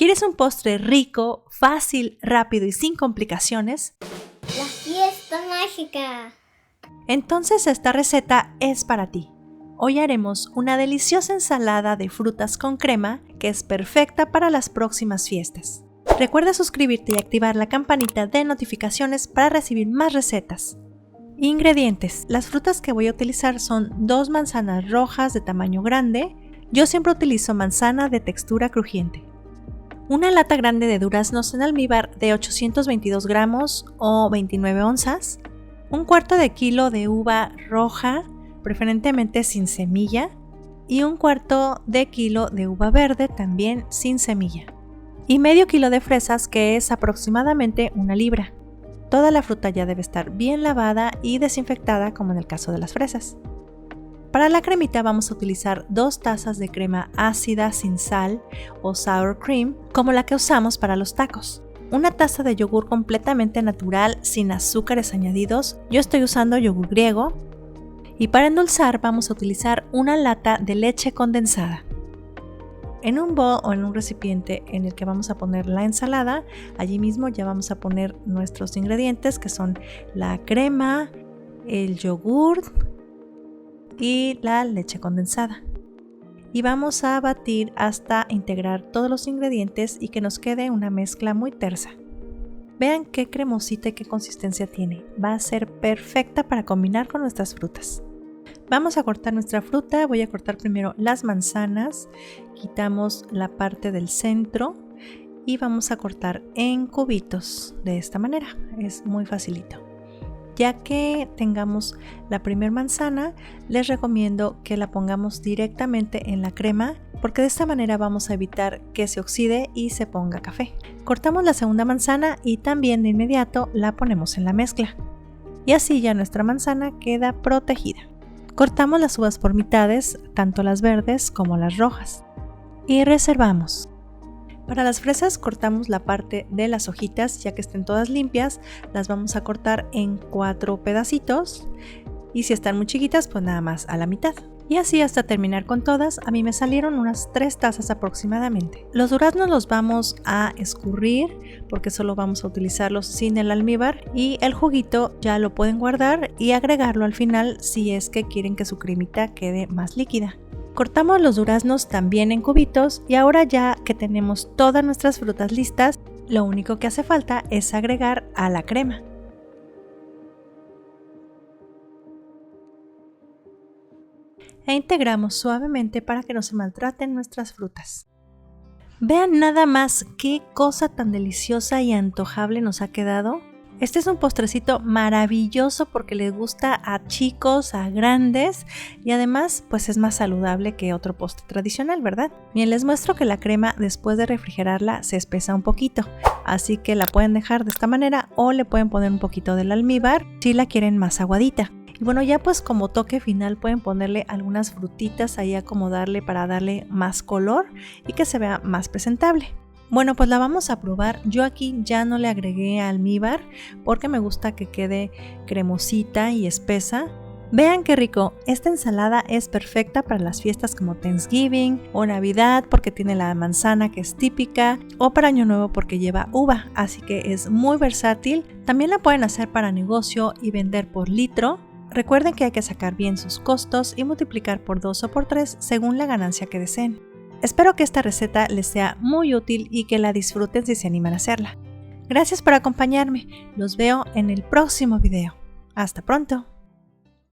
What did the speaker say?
¿Quieres un postre rico, fácil, rápido y sin complicaciones? ¡La fiesta mágica! Entonces esta receta es para ti. Hoy haremos una deliciosa ensalada de frutas con crema que es perfecta para las próximas fiestas. Recuerda suscribirte y activar la campanita de notificaciones para recibir más recetas. Ingredientes. Las frutas que voy a utilizar son 2 manzanas rojas de tamaño grande. Yo siempre utilizo manzana de textura crujiente. Una lata grande de duraznos en almíbar de 822 gramos o 29 onzas. 1/4 de kilo de uva roja, preferentemente sin semilla. Y 1/4 de kilo de uva verde, también sin semilla. Y medio kilo de fresas, que es aproximadamente 1 libra. Toda la fruta ya debe estar bien lavada y desinfectada, como en el caso de las fresas. Para la cremita vamos a utilizar 2 tazas de crema ácida sin sal o sour cream, como la que usamos para los tacos. 1 taza de yogur completamente natural, sin azúcares añadidos. Yo estoy usando yogur griego. Y para endulzar vamos a utilizar 1 lata de leche condensada. En un bol o en un recipiente en el que vamos a poner la ensalada, allí mismo ya vamos a poner nuestros ingredientes, que son la crema, el yogur y la leche condensada. Y vamos a batir hasta integrar todos los ingredientes y que nos quede una mezcla muy tersa. Vean qué cremosita y qué consistencia tiene. Va a ser perfecta para combinar con nuestras frutas. Vamos a cortar nuestra fruta. Voy a cortar primero las manzanas. Quitamos la parte del centro y vamos a cortar en cubitos de esta manera. Es muy facilito. Ya que tengamos la primera manzana, les recomiendo que la pongamos directamente en la crema, porque de esta manera vamos a evitar que se oxide y se ponga café. Cortamos la segunda manzana y también de inmediato la ponemos en la mezcla. Y así ya nuestra manzana queda protegida. Cortamos las uvas por mitades, tanto las verdes como las rojas. Y reservamos. Para las fresas cortamos la parte de las hojitas, ya que estén todas limpias, las vamos a cortar en 4 pedacitos. Y si están muy chiquitas, pues nada más a la mitad. Y así hasta terminar con todas. A mí me salieron unas 3 tazas aproximadamente. Los duraznos los vamos a escurrir porque solo vamos a utilizarlos sin el almíbar, y el juguito ya lo pueden guardar y agregarlo al final si es que quieren que su cremita quede más líquida. Cortamos los duraznos también en cubitos y ahora ya que tenemos todas nuestras frutas listas, lo único que hace falta es agregar a la crema. E integramos suavemente para que no se maltraten nuestras frutas. Vean nada más qué cosa tan deliciosa y antojable nos ha quedado. Este es un postrecito maravilloso porque le gusta a chicos, a grandes, y además pues es más saludable que otro postre tradicional, ¿verdad? Bien, les muestro que la crema después de refrigerarla se espesa un poquito, así que la pueden dejar de esta manera o le pueden poner un poquito del almíbar si la quieren más aguadita. Y bueno, ya pues como toque final pueden ponerle algunas frutitas ahí, acomodarle para darle más color y que se vea más presentable. Bueno, pues la vamos a probar. Yo aquí ya no le agregué almíbar porque me gusta que quede cremosita y espesa. Vean qué rico. Esta ensalada es perfecta para las fiestas como Thanksgiving o Navidad porque tiene la manzana que es típica, o para Año Nuevo porque lleva uva, así que es muy versátil. También la pueden hacer para negocio y vender por litro. Recuerden que hay que sacar bien sus costos y multiplicar por 2 o por 3 según la ganancia que deseen. Espero que esta receta les sea muy útil y que la disfruten si se animan a hacerla. Gracias por acompañarme. Los veo en el próximo video. Hasta pronto.